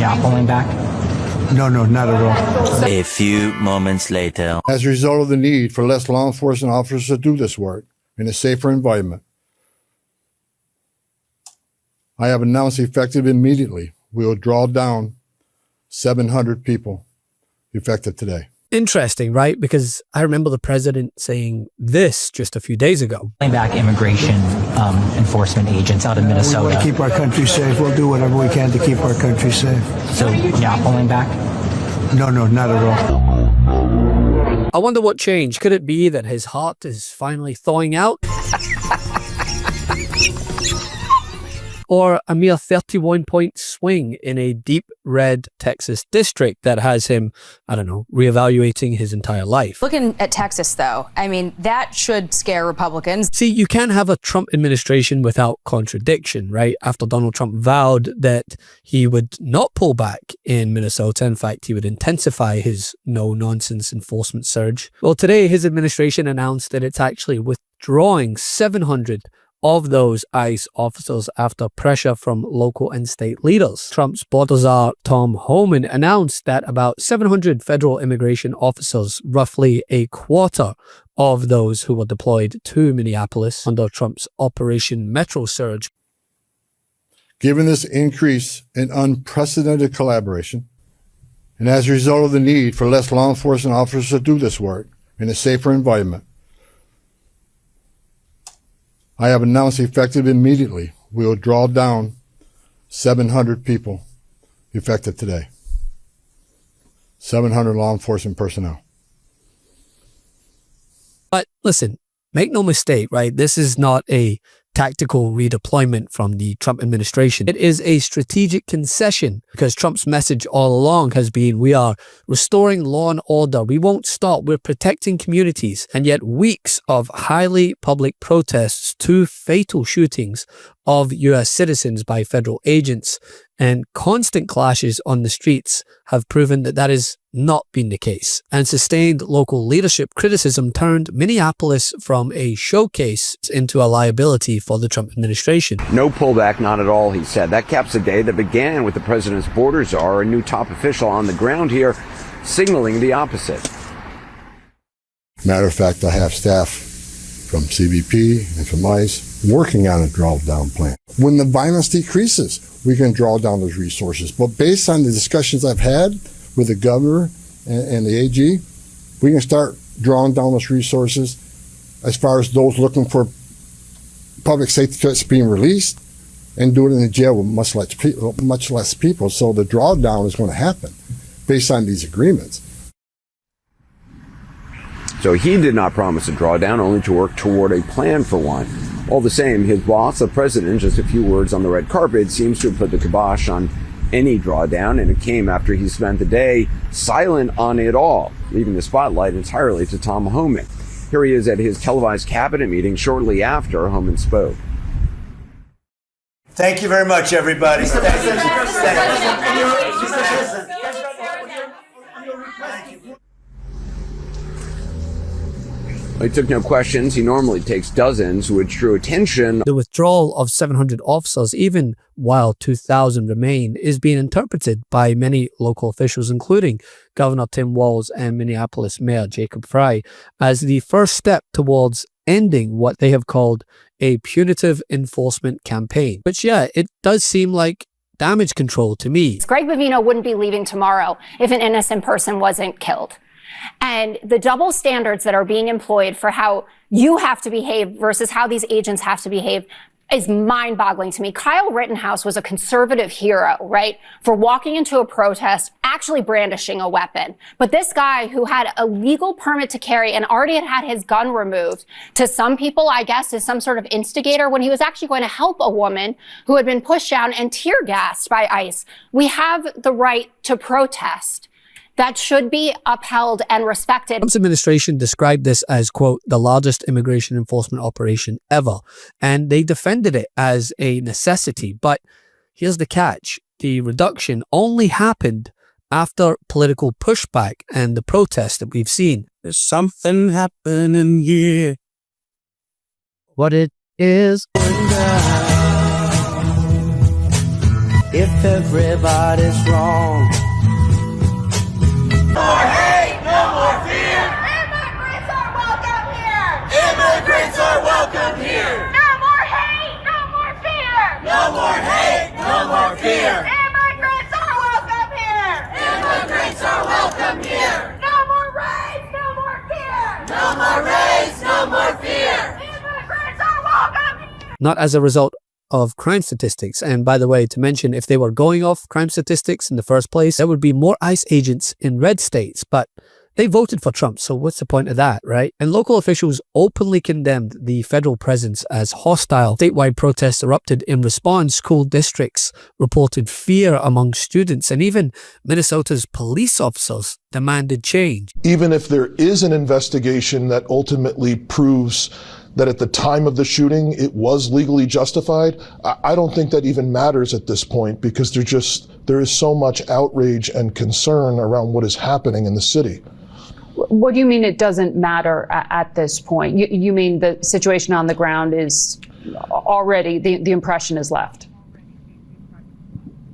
not pulling back? No, not at all. A few moments later. As a result of the need for less law enforcement officers to do this work in a safer environment, I have announced effective immediately, we will draw down 700 people effective today. Interesting, right? Because I remember the president saying this just a few days ago. Pulling back immigration enforcement agents out of Minnesota. We want to keep our country safe. We'll do whatever we can to keep our country safe. So you're not pulling back? No, not at all. I wonder what changed. Could it be that his heart is finally thawing out? Or a mere 31-point swing in a deep red Texas district that has him, I don't know, reevaluating his entire life. Looking at Texas, though, I mean, that should scare Republicans. See, you can't have a Trump administration without contradiction, right? After Donald Trump vowed that he would not pull back in Minnesota, in fact, he would intensify his no-nonsense enforcement surge. Well, today, his administration announced that it's actually withdrawing 700 of those ICE officers after pressure from local and state leaders. Trump's border czar Tom Homan announced that about 700 federal immigration officers, roughly a quarter of those who were deployed to Minneapolis under Trump's Operation Metro Surge. Given this increase in unprecedented collaboration, and as a result of the need for less law enforcement officers to do this work in a safer environment, I have announced effective immediately, we will draw down 700 people effective today. 700 law enforcement personnel. But listen, make no mistake, right? This is not a tactical redeployment from the Trump administration. It is a strategic concession because Trump's message all along has been, we are restoring law and order. We won't stop. We're protecting communities. And yet weeks of highly public protests, 2 fatal shootings of U.S. citizens by federal agents, and constant clashes on the streets have proven that that has not been the case. And sustained local leadership criticism turned Minneapolis from a showcase into a liability for the Trump administration. No pullback, not at all, he said. That caps a day that began with the president's border czar, a new top official on the ground here, signaling the opposite. Matter of fact, I have staff from CBP and from ICE working on a drawdown plan. When the violence decreases, we can draw down those resources. But based on the discussions I've had with the governor and the AG, we can start drawing down those resources as far as those looking for public safety threats being released, and do it in the jail with much less people. So the drawdown is going to happen based on these agreements. So he did not promise a drawdown, only to work toward a plan for one. All the same, his boss, the president, just a few words on the red carpet, seems to have put the kibosh on any drawdown, and it came after he spent the day silent on it all, leaving the spotlight entirely to Tom Homan. Here he is at his televised cabinet meeting shortly after Homan spoke. Thank you very much, everybody. He took no questions. He normally takes dozens, which drew attention. The withdrawal of 700 officers, even while 2,000 remain, is being interpreted by many local officials, including Governor Tim Walz and Minneapolis Mayor Jacob Frey, as the first step towards ending what they have called a punitive enforcement campaign. Which, yeah, it does seem like damage control to me. Greg Bovino wouldn't be leaving tomorrow if an innocent person wasn't killed. And the double standards that are being employed for how you have to behave versus how these agents have to behave is mind-boggling to me. Kyle Rittenhouse was a conservative hero, right? For walking into a protest, actually brandishing a weapon. But this guy who had a legal permit to carry and already had his gun removed, to some people, I guess, is some sort of instigator when he was actually going to help a woman who had been pushed down and tear-gassed by ICE. We have the right to protest. That should be upheld and respected. Trump's administration described this as, quote, the largest immigration enforcement operation ever, and they defended it as a necessity. But here's the catch. The reduction only happened after political pushback and the protests that we've seen. There's something happening here. What it is. if everybody's wrong. No more hate, no more fear. Immigrants are welcome here. Immigrants are welcome here. No more hate, no more fear. No more hate, no more fear. Immigrants are welcome here. Immigrants are welcome here. No more raids, no more fear. No more raids, no more fear. Immigrants are welcome here. Not as a result of crime statistics. And by the way, to mention, if they were going off crime statistics in the first place, there would be more ICE agents in red states. But they voted for Trump, so what's the point of that, right? And local officials openly condemned the federal presence as hostile. Statewide protests erupted in response. School districts reported fear among students, and even Minnesota's police officers demanded change. Even if there is an investigation that ultimately proves that at the time of the shooting it was legally justified, I don't think that even matters at this point, because there is so much outrage and concern around what is happening in the city. What do you mean it doesn't matter at this point? You mean the situation on the ground is already, the impression is left?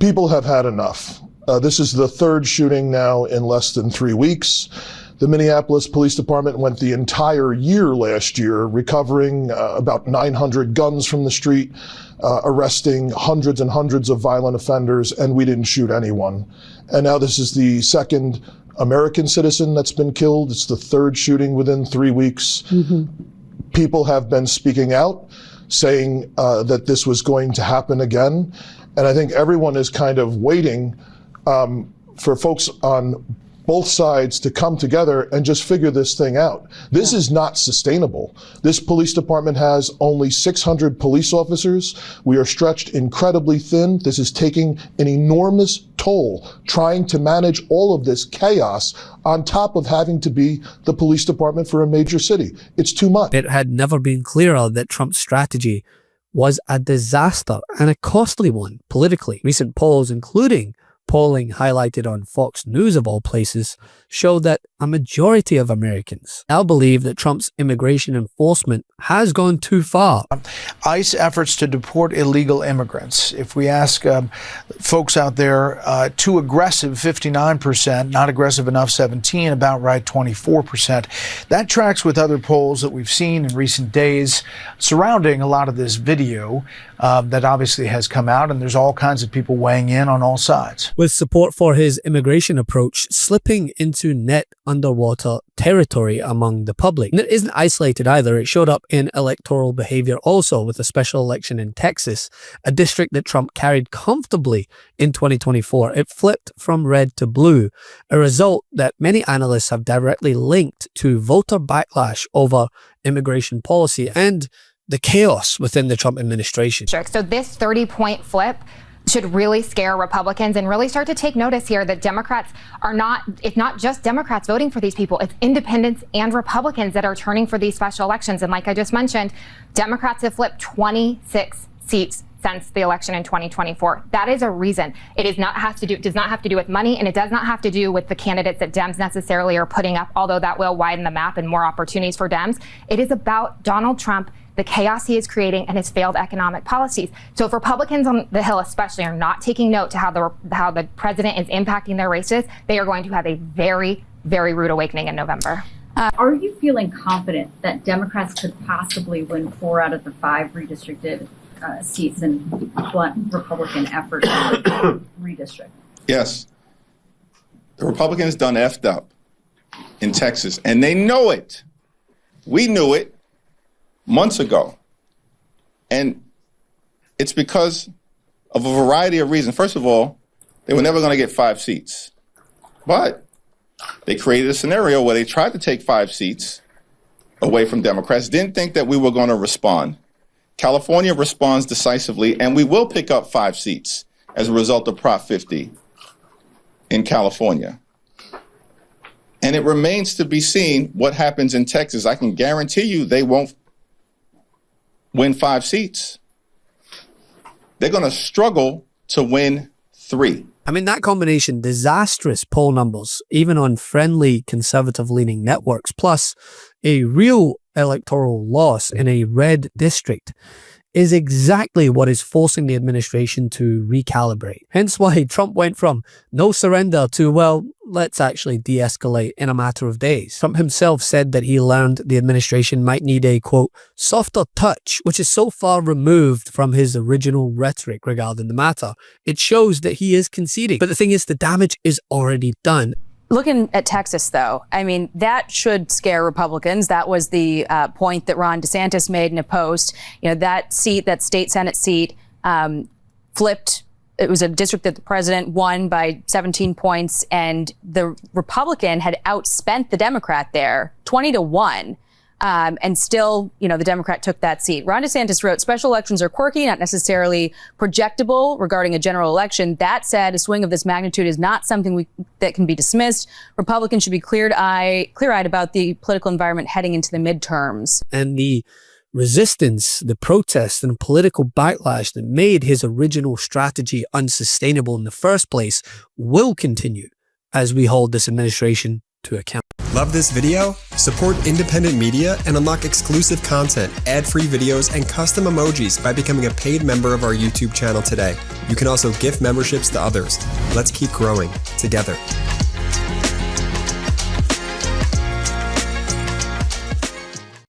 People have had enough. This is the third shooting now in less than 3 weeks. The Minneapolis Police Department went the entire year last year recovering about 900 guns from the street, arresting hundreds and hundreds of violent offenders, and we didn't shoot anyone. And now this is the second American citizen that's been killed. It's the third shooting within 3 weeks. Mm-hmm. People have been speaking out, saying that this was going to happen again. And I think everyone is kind of waiting for folks on both sides to come together and just figure this thing out. This is not sustainable. This police department has only 600 police officers. We are stretched incredibly thin. This is taking an enormous toll trying to manage all of this chaos on top of having to be the police department for a major city. It's too much. It had never been clearer that Trump's strategy was a disaster and a costly one politically. Recent polls, including polling highlighted on Fox News of all places, showed that a majority of Americans now believe that Trump's immigration enforcement has gone too far. ICE efforts to deport illegal immigrants. If we ask folks out there, too aggressive, 59%, not aggressive enough, 17%, about right, 24%. That tracks with other polls that we've seen in recent days surrounding a lot of this video that obviously has come out, and there's all kinds of people weighing in on all sides. With support for his immigration approach slipping into net underwater territory among the public. And it isn't isolated either. It showed up in electoral behavior also, with a special election in Texas, a district that Trump carried comfortably in 2024. It flipped from red to blue, a result that many analysts have directly linked to voter backlash over immigration policy and the chaos within the Trump administration. So this 30-point flip should really scare Republicans and really start to take notice here that Democrats are not, it's not just Democrats voting for these people, it's independents and Republicans that are turning for these special elections. And like I just mentioned, Democrats have flipped 26 seats since the election in 2024. That is a reason. It does not have to do with money, and it does not have to do with the candidates that Dems necessarily are putting up, although that will widen the map and more opportunities for Dems. It is about Donald Trump, the chaos he is creating, and his failed economic policies. So if Republicans on the Hill especially are not taking note to how the president is impacting their races, they are going to have a very, very rude awakening in November. Are you feeling confident that Democrats could possibly win 4 out of the 5 redistricted seats in blunt Republican effort to redistrict? Yes. The Republicans done effed up in Texas, and they know it. We knew it months ago. And it's because of a variety of reasons. First of all, they were never going to get 5 seats. But they created a scenario where they tried to take 5 seats away from Democrats, didn't think that we were going to respond. California responds decisively, and we will pick up 5 seats as a result of Prop 50 in California. And it remains to be seen what happens in Texas. I can guarantee you they won't win 5 seats. They're going to struggle to win 3. I mean, that combination, disastrous poll numbers, even on friendly conservative-leaning networks, plus a real electoral loss in a red district. is exactly what is forcing the administration to recalibrate. Hence why Trump went from no surrender to, well, let's actually de-escalate in a matter of days. Trump himself said that he learned the administration might need a, quote, softer touch, which is so far removed from his original rhetoric regarding the matter. It shows that he is conceding. But the thing is, the damage is already done. Looking at Texas, though, I mean, that should scare Republicans. That was the point that Ron DeSantis made in a post. You know, that seat, that state Senate seat, flipped. It was a district that the president won by 17 points, and the Republican had outspent the Democrat there 20-1. And still, you know, the Democrat took that seat. Ron DeSantis wrote, special elections are quirky, not necessarily projectable regarding a general election. That said, a swing of this magnitude is not something that can be dismissed. Republicans should be clear-eyed about the political environment heading into the midterms. And the resistance, the protests, and political backlash that made his original strategy unsustainable in the first place will continue as we hold this administration to account. Love this video? Support independent media and unlock exclusive content, ad-free videos, and custom emojis by becoming a paid member of our YouTube channel today. You can also gift memberships to others. Let's keep growing together.